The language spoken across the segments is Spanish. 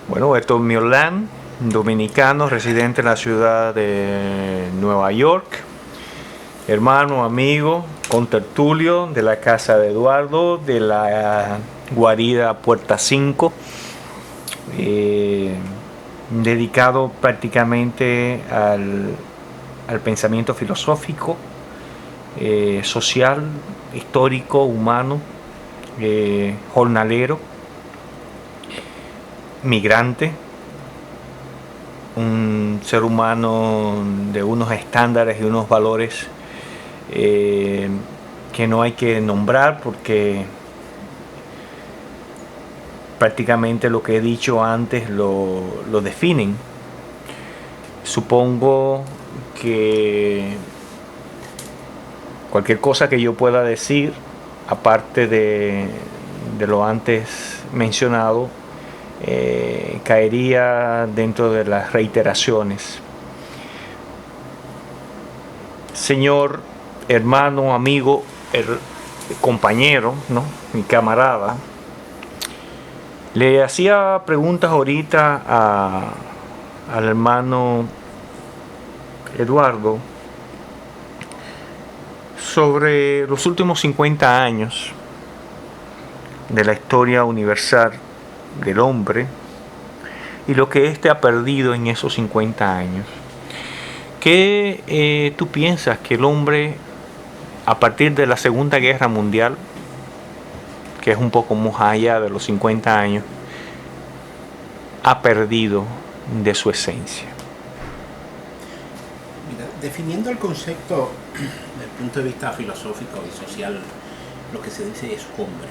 Bueno, Héctor Miolán, dominicano, residente en la ciudad de Nueva York, hermano, amigo, contertulio de la casa de Eduardo, de la guarida Puerta 5, dedicado prácticamente al pensamiento filosófico, social, histórico, humano, jornalero, migrante, un ser humano de unos estándares y unos valores que no hay que nombrar porque prácticamente lo que he dicho antes lo definen. Supongo que cualquier cosa que yo pueda decir, aparte de lo antes mencionado, caería dentro de las reiteraciones. Señor hermano, amigo, compañero, ¿no? Mi camarada, le hacía preguntas ahorita al hermano Eduardo sobre los últimos 50 años de la historia universal del hombre y lo que éste ha perdido en esos 50 años. ¿Qué tú piensas que el hombre, a partir de la Segunda Guerra Mundial, que es un poco más allá de los 50 años, ha perdido de su esencia? Mira, definiendo el concepto desde el punto de vista filosófico y social, lo que se dice es hombre.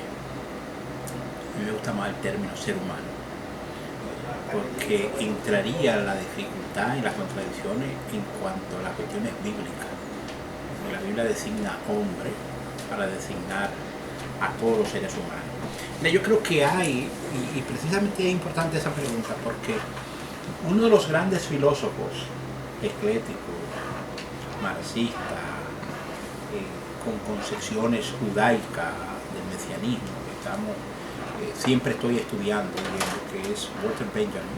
A mí me gusta más el término ser humano, porque entraría la dificultad y las contradicciones en cuanto a las cuestiones bíblicas. La Biblia designa hombre para designar a todos los seres humanos. Yo creo que hay, y precisamente es importante esa pregunta, porque uno de los grandes filósofos ecléticos, marxistas, con concepciones judaicas del mesianismo, que estamos siempre estoy estudiando, que es Walter Benjamin.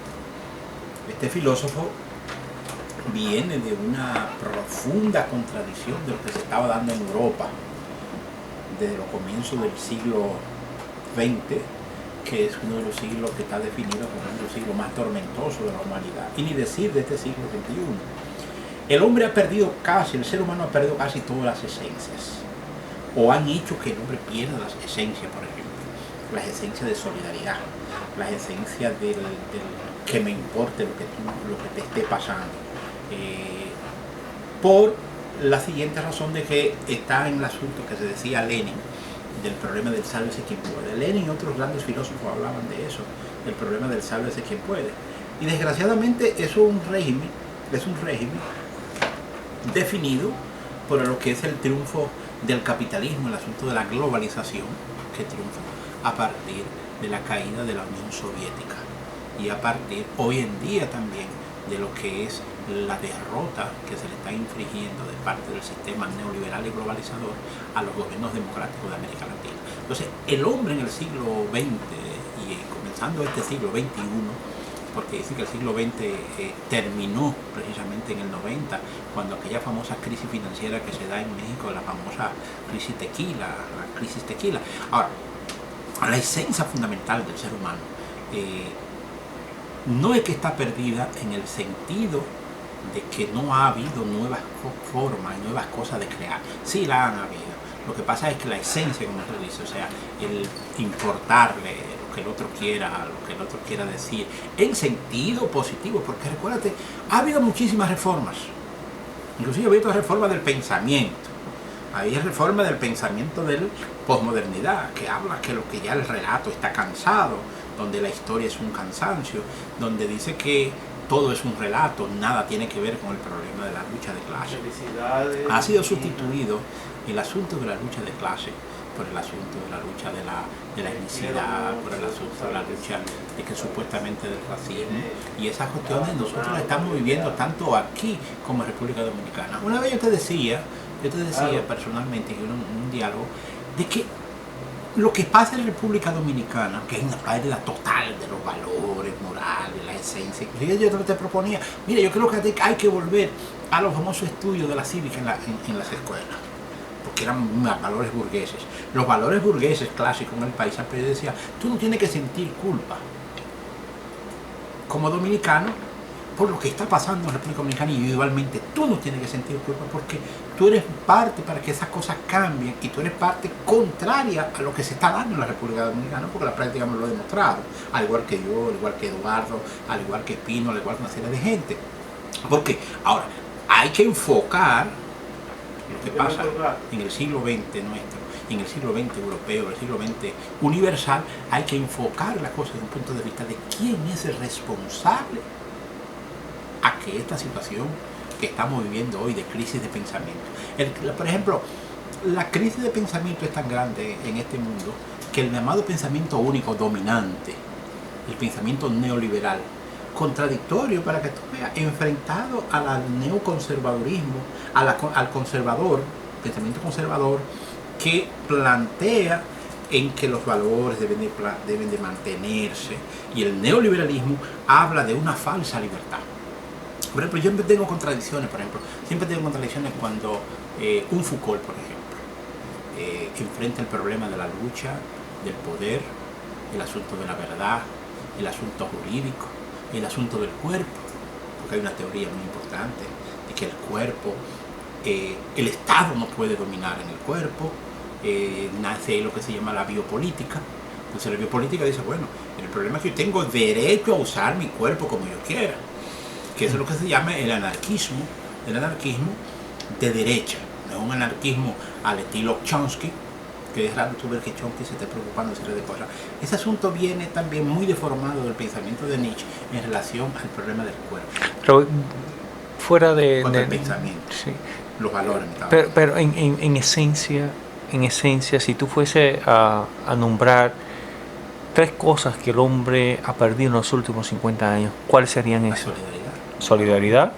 Este filósofo viene de una profunda contradicción de lo que se estaba dando en Europa desde los comienzos del siglo XX, que es uno de los siglos que está definido como uno de los siglos más tormentosos de la humanidad, y ni decir de este siglo XXI. El hombre ha perdido el ser humano ha perdido casi todas las esencias, o han hecho que el hombre pierda las esencias, por ejemplo, las esencias de solidaridad, las esencias del que me importe lo que te esté pasando, por la siguiente razón de que está en el asunto que se decía Lenin, del problema del sálvese quien puede. Lenin y otros grandes filósofos hablaban de eso, del problema del sálvese quien puede. Y desgraciadamente es un régimen definido por lo que es el triunfo del capitalismo, el asunto de la globalización, que triunfa a partir de la caída de la Unión Soviética y a partir hoy en día también de lo que es la derrota que se le está infligiendo de parte del sistema neoliberal y globalizador a los gobiernos democráticos de América Latina. Entonces, el hombre en el siglo XX y comenzando este siglo XXI, porque dice que el siglo XX terminó precisamente en el 90, cuando aquella famosa crisis financiera que se da en México, la famosa crisis tequila. Ahora, la esencia fundamental del ser humano no es que está perdida en el sentido de que no ha habido nuevas formas y nuevas cosas de crear. Sí la han habido. Lo que pasa es que la esencia, como se dice, o sea, el importarle lo que el otro quiera, lo que el otro quiera decir, en sentido positivo, porque recuérdate, ha habido muchísimas reformas. Inclusive ha habido reformas del pensamiento. Había reforma del pensamiento de la posmodernidad, que habla que lo que ya el relato está cansado, donde la historia es un cansancio, donde dice que todo es un relato, nada tiene que ver con el problema de la lucha de clase. Ha sido sustituido el asunto de la lucha de clase por el asunto de la lucha de la etnicidad, por el asunto de la lucha de que supuestamente del racismo, y esas cuestiones nosotros las estamos viviendo tanto aquí como en República Dominicana. Una vez yo te decía personalmente en un diálogo de que lo que pasa en República Dominicana, que es una pérdida total de los valores morales, la esencia. Yo te proponía, mira, yo creo que hay que volver a los famosos estudios de la cívica en las escuelas, porque eran valores burgueses. Los valores burgueses clásicos en el país, siempre decía, tú no tienes que sentir culpa como dominicano por lo que está pasando en la República Dominicana, individualmente tú no tienes que sentir culpa porque tú eres parte para que esas cosas cambien y tú eres parte contraria a lo que se está dando en la República Dominicana, porque la práctica me lo ha demostrado, al igual que yo, al igual que Eduardo, al igual que Pino, al igual que una serie de gente. Porque ahora hay que enfocar lo que pasa en el siglo XX nuestro, en el siglo XX europeo, en el siglo XX universal. Hay que enfocar la cosa desde un punto de vista de quién es el responsable a que esta situación que estamos viviendo hoy de crisis de pensamiento. Por ejemplo, la crisis de pensamiento es tan grande en este mundo que el llamado pensamiento único dominante, el pensamiento neoliberal, contradictorio para que tú veas, enfrentado al neoconservadurismo, al conservador, pensamiento conservador, que plantea en que los valores deben de mantenerse, y el neoliberalismo habla de una falsa libertad. Por ejemplo, yo siempre tengo contradicciones, cuando un Foucault, por ejemplo, enfrenta el problema de la lucha, del poder, el asunto de la verdad, el asunto jurídico, el asunto del cuerpo, porque hay una teoría muy importante de que el cuerpo, el Estado no puede dominar en el cuerpo, nace lo que se llama la biopolítica. Entonces la biopolítica dice, bueno, el problema es que yo tengo derecho a usar mi cuerpo como yo quiera, que eso es lo que se llama el anarquismo de derecha, no es un anarquismo al estilo Chomsky, que es raro tú ver que Chomsky se esté preocupando de serie de cosas. Ese asunto viene también muy deformado del pensamiento de Nietzsche en relación al problema del cuerpo. Pero fuera de el pensamiento, sí, los valores. Pero en esencia, si tú fuese a nombrar 3 cosas que el hombre ha perdido en los últimos 50 años, ¿cuáles serían esas? Solidaridad.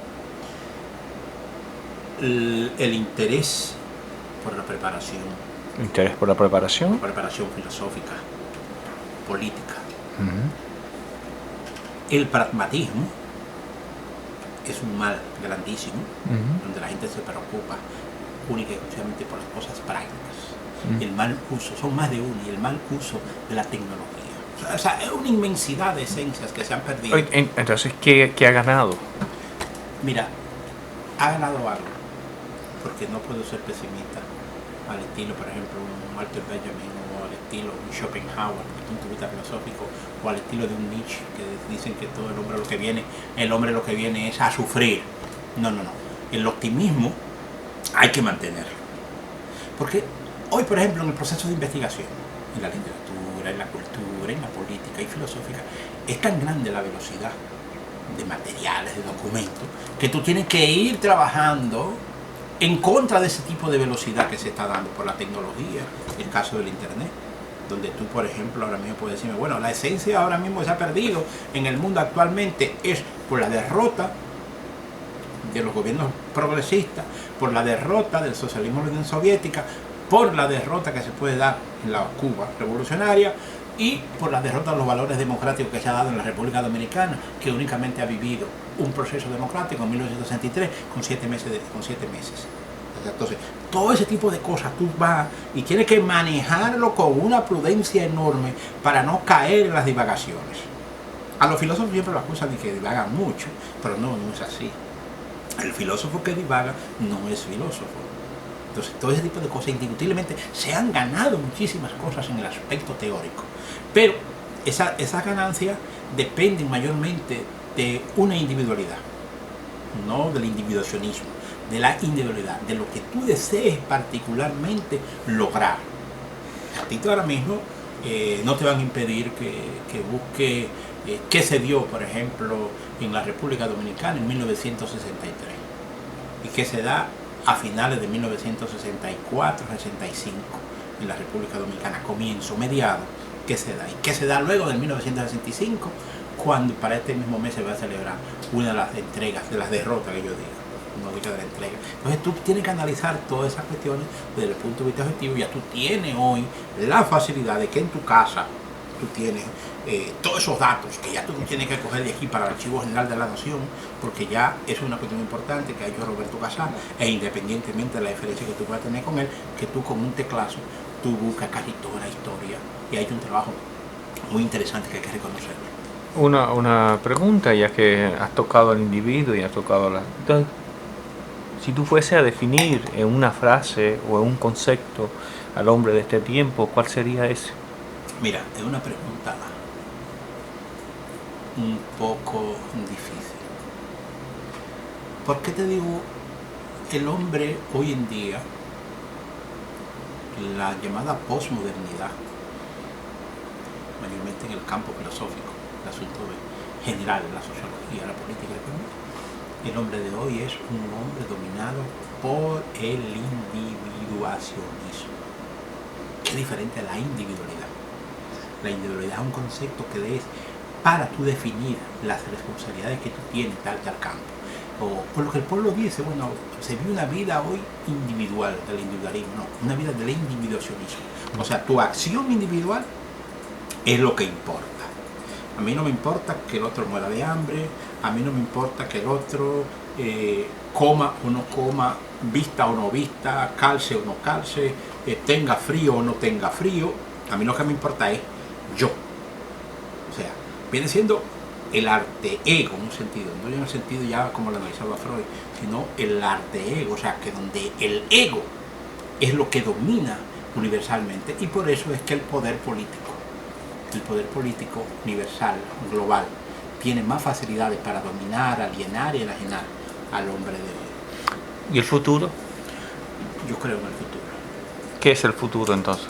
El interés por la preparación. Interés por la preparación. Preparación filosófica, política. El pragmatismo es un mal grandísimo, donde la gente se preocupa única y exclusivamente por las cosas prácticas. El mal uso, son más de uno, y el mal uso de la tecnología. O sea, es una inmensidad de esencias que se han perdido. Entonces, ¿qué ha ganado? Mira, ha ganado algo, porque no puedo ser pesimista al estilo, por ejemplo, un Walter Benjamin, o al estilo un Schopenhauer, desde el punto de vista filosófico, o al estilo de un Nietzsche, que dicen que todo el hombre lo que viene es a sufrir. No. El optimismo hay que mantenerlo. Porque hoy, por ejemplo, en el proceso de investigación, en la literatura, en la cultura, en la política y filosófica, es tan grande la velocidad de materiales, de documentos, que tú tienes que ir trabajando en contra de ese tipo de velocidad que se está dando por la tecnología, el caso del internet, donde tú, por ejemplo, ahora mismo puedes decirme, bueno, la esencia ahora mismo se ha perdido en el mundo actualmente es por la derrota de los gobiernos progresistas, por la derrota del socialismo de la Unión Soviética, por la derrota que se puede dar en la Cuba revolucionaria y por la derrota de los valores democráticos que se ha dado en la República Dominicana, que únicamente ha vivido un proceso democrático en 1963 con 7 meses. Entonces, todo ese tipo de cosas tú vas y tienes que manejarlo con una prudencia enorme para no caer en las divagaciones. A los filósofos siempre lo acusan de que divagan mucho, pero no es así. El filósofo que divaga no es filósofo. Entonces, todo ese tipo de cosas, indiscutiblemente, se han ganado muchísimas cosas en el aspecto teórico. Pero esas ganancias dependen mayormente de una individualidad, no del individuacionismo, de la individualidad, de lo que tú desees particularmente lograr. A ti ahora mismo no te van a impedir que busque qué se dio, por ejemplo, en la República Dominicana en 1963 y qué se da a finales de 1964, 65 en la República Dominicana, comienzo, mediado, qué se da y qué se da luego del 1965, cuando para este mismo mes se va a celebrar una de las entregas, de las derrotas que yo digo, tecnológica de la entrega. Entonces tú tienes que analizar todas esas cuestiones desde el punto de vista objetivo. Ya tú tienes hoy la facilidad de que en tu casa tú tienes todos esos datos que ya tú no tienes que coger de aquí para el Archivo General de la Nación, porque ya eso es una cuestión importante que ha hecho Roberto Casal, e independientemente de la diferencia que tú puedas tener con él, que tú con un teclazo tú buscas casi toda la historia y hay un trabajo muy interesante que hay que reconocerlo. Una pregunta, ya que has tocado al individuo y has tocado la... Entonces, si tú fuese a definir en una frase o en un concepto al hombre de este tiempo, ¿cuál sería ese? Mira, es una pregunta un poco difícil. ¿Por qué te digo el hombre hoy en día, la llamada posmodernidad, mayormente en el campo filosófico, el asunto general de la sociología, la política y la economía, el hombre de hoy es un hombre dominado por el individuacionismo, que es diferente a la individualidad. La individualidad es un concepto que es para tú definir las responsabilidades que tú tienes tal campo. O por lo que el pueblo dice, bueno, se vive una vida hoy individual, del individualismo, no, una vida del individuacionismo. O sea, tu acción individual es lo que importa. A mí no me importa que el otro muera de hambre, a mí no me importa que el otro coma o no coma, vista o no vista, calce o no calce, tenga frío o no tenga frío. A mí lo que me importa es yo. O sea, viene siendo el arte ego en un sentido, no en el sentido ya como lo analizaba Freud, sino el arte ego, o sea, que donde el ego es lo que domina universalmente, y por eso es que el poder político universal, global, tiene más facilidades para dominar, alienar y enajenar al hombre de hoy. ¿Y el futuro? Yo creo en el futuro. ¿Qué es el futuro entonces?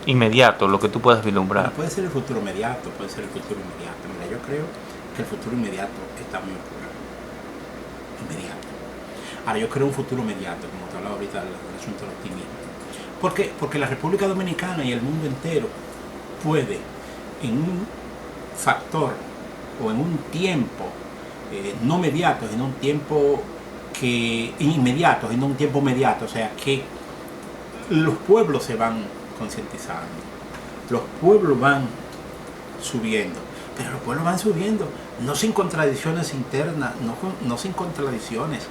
Inmediato, lo que tú puedas vislumbrar. Bueno, puede ser el futuro inmediato, puede ser el futuro inmediato. Mira, yo creo que el futuro inmediato está muy oscuro. Inmediato. Ahora, yo creo un futuro inmediato, como te hablaba ahorita del asunto del optimismo. ¿Por qué? Porque la República Dominicana y el mundo entero puede, en un factor o en un tiempo no mediato, en un tiempo inmediato, en un tiempo mediato, o sea que los pueblos se van concientizando, los pueblos van subiendo, pero los pueblos van subiendo no sin contradicciones internas, no sin contradicciones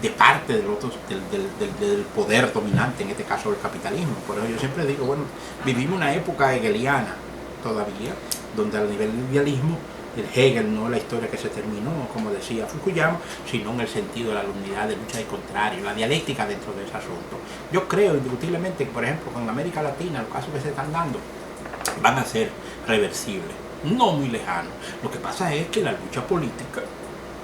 de parte del poder dominante, en este caso el capitalismo. Por eso yo siempre digo, bueno, vivimos una época hegeliana todavía, donde al nivel del idealismo, el Hegel no es la historia que se terminó, como decía Fukuyama, sino en el sentido de la unidad de lucha y contrario, la dialéctica dentro de ese asunto. Yo creo indiscutiblemente que, por ejemplo, con América Latina, los casos que se están dando van a ser reversibles, no muy lejanos. Lo que pasa es que la lucha política,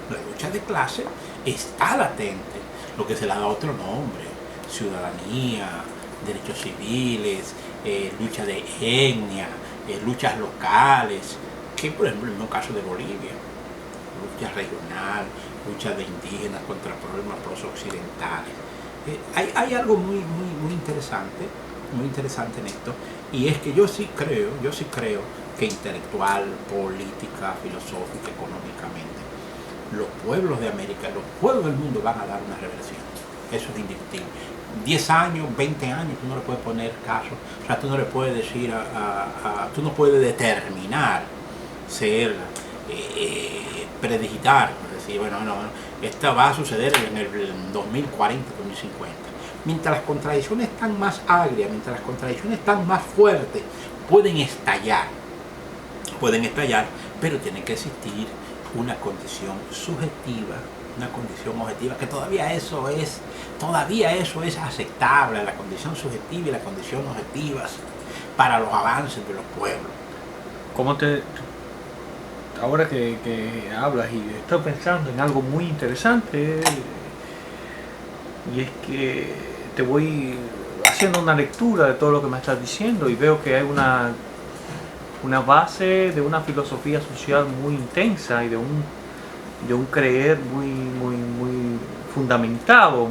la lucha de clase, está latente, lo que se le da otro nombre: ciudadanía, derechos civiles, lucha de etnia, luchas locales, que por ejemplo en el caso de Bolivia, lucha regional, lucha de indígenas contra problemas prosoccidentales. Hay algo muy interesante en esto, y es que yo sí creo que intelectual, política, filosófica, económicamente, los pueblos de América, los pueblos del mundo van a dar una reversión. Eso es indiscutible. 10 años, 20 años, tú no le puedes poner caso. O sea, tú no le puedes decir tú no puedes determinar, predigitar, decir, bueno, esto va a suceder en el 2040, 2050. Mientras las contradicciones están más agrias, mientras las contradicciones están más fuertes, pueden estallar, pero tiene que existir una condición subjetiva, una condición objetiva, que todavía eso es aceptable, la condición subjetiva y la condición objetiva para los avances de los pueblos. Ahora que hablas, y estoy pensando en algo muy interesante, y es que te voy haciendo una lectura de todo lo que me estás diciendo y veo que hay una base de una filosofía social muy intensa y de un creer muy fundamentado,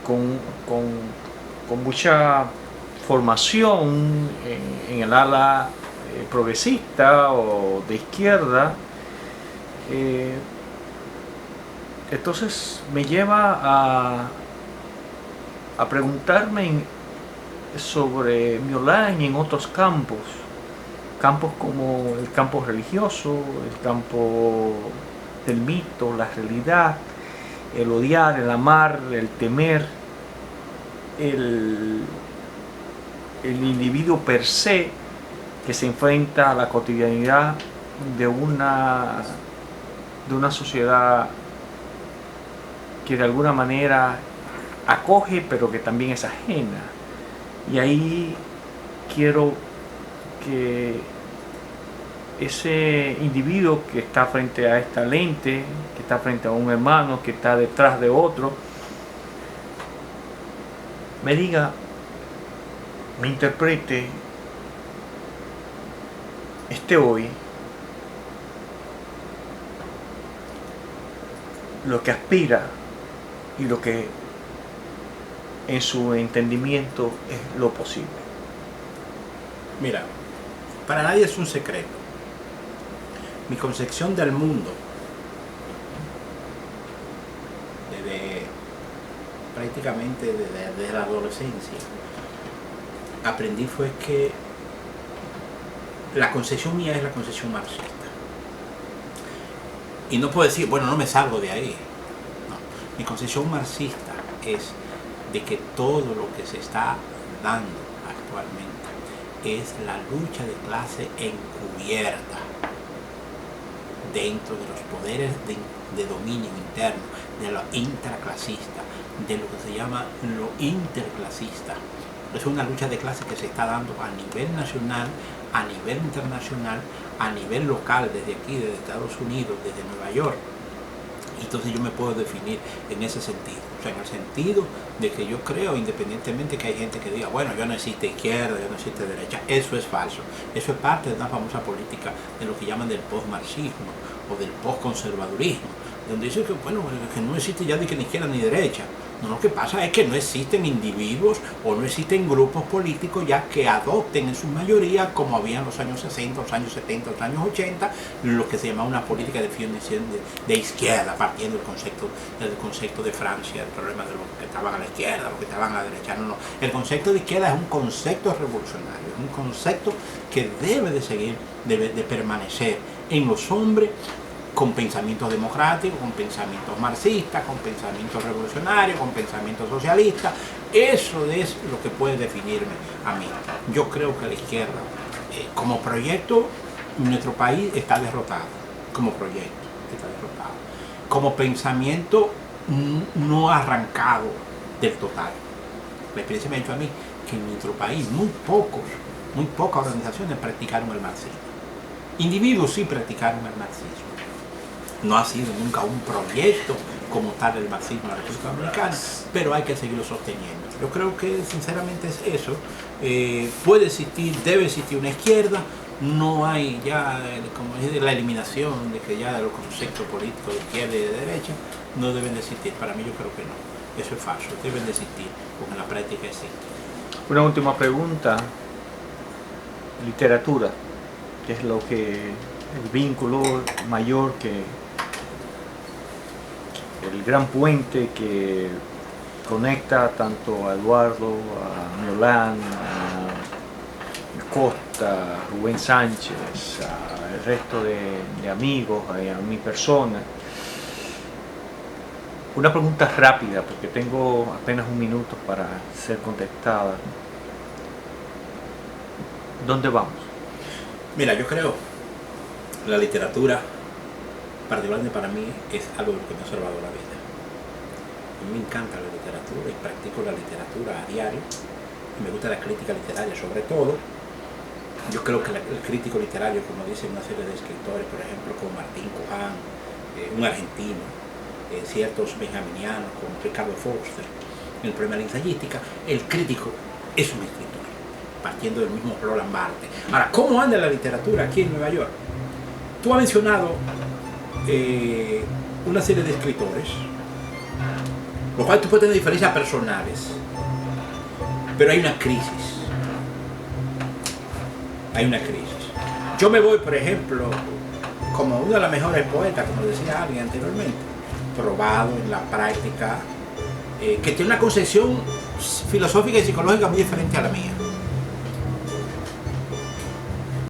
con mucha formación en el ala progresista o de izquierda, Entonces me lleva a preguntarme sobre Miolán y en otros campos como el campo religioso, el campo del mito, la realidad, el odiar, el amar, el temer, el individuo per se que se enfrenta a la cotidianidad de una sociedad que de alguna manera acoge pero que también es ajena. Y ahí quiero que ese individuo que está frente a esta lente, que está frente a un hermano, que está detrás de otro, me diga, me interprete, esté hoy lo que aspira y lo que en su entendimiento es lo posible. Mira, para nadie es un secreto. Mi concepción del mundo, prácticamente desde la adolescencia, aprendí fue que la concepción mía es la concepción marxista. Y no puedo decir, bueno, no me salgo de ahí. No. Mi concepción marxista es de que todo lo que se está dando actualmente es la lucha de clase encubierta dentro de los poderes de dominio interno, de lo intraclasista, de lo que se llama lo interclasista. Es una lucha de clase que se está dando a nivel nacional, a nivel internacional, a nivel local, desde aquí, desde Estados Unidos, desde Nueva York. Entonces yo me puedo definir en ese sentido, o sea, en el sentido de que yo creo, independientemente que hay gente que diga, bueno, yo no existe izquierda, yo no existe derecha, eso es falso. Eso es parte de una famosa política de lo que llaman del post-marxismo o del post-conservadurismo, donde dicen que, bueno, que no existe ya ni izquierda ni derecha. No, lo que pasa es que no existen individuos o no existen grupos políticos ya que adopten en su mayoría, como había en los años 60, los años 70, los años 80, lo que se llamaba una política de definición de izquierda, partiendo del concepto de Francia, el problema de los que estaban a la izquierda, los que estaban a la derecha. No. El concepto de izquierda es un concepto revolucionario, es un concepto que debe de seguir, debe de permanecer en los hombres, con pensamientos democráticos, con pensamientos marxistas, con pensamientos revolucionarios, con pensamientos socialistas. Eso es lo que puede definirme a mí. Yo creo que la izquierda, como proyecto, nuestro país está derrotado. Como proyecto, está derrotado. Como pensamiento, no ha arrancado del total. La experiencia me ha dicho a mí que en nuestro país muy pocas organizaciones practicaron el marxismo. Individuos sí practicaron el marxismo. No ha sido nunca un proyecto como tal el marxismo en la República Dominicana, pero hay que seguirlo sosteniendo. Yo creo que sinceramente es eso. Puede existir, debe existir una izquierda. No hay ya, como es la eliminación de que ya los conceptos políticos de izquierda y de derecha no deben de existir. Para mí yo creo que no. Eso es falso. Deben de existir, porque en la práctica existe. Una última pregunta. Literatura, que es lo que el vínculo mayor, que el gran puente que conecta tanto a Eduardo, a Miolán, a Costa, a Rubén Sánchez, al resto de amigos, a mi persona. Una pregunta rápida, porque tengo apenas un minuto para ser contestada. ¿Dónde vamos? Mira, yo creo la literatura, particularmente para mí, es algo de lo que me ha salvado la vida. A mí me encanta la literatura y practico la literatura a diario. Y me gusta la crítica literaria sobre todo. Yo creo que el crítico literario, como dicen una serie de escritores, por ejemplo, como Martín Coján, un argentino, ciertos benjaminianos como Ricardo Foster, en el problema de la ensayística, el crítico es un escritor, partiendo del mismo Roland Barthes. Ahora, ¿cómo anda la literatura aquí en Nueva York? Tú has mencionado una serie de escritores, lo cual tú puedes tener diferencias personales, pero hay una crisis. Hay una crisis. Yo me voy, por ejemplo, como una de las mejores poetas, como decía alguien anteriormente, probado en la práctica, que tiene una concepción filosófica y psicológica muy diferente a la mía.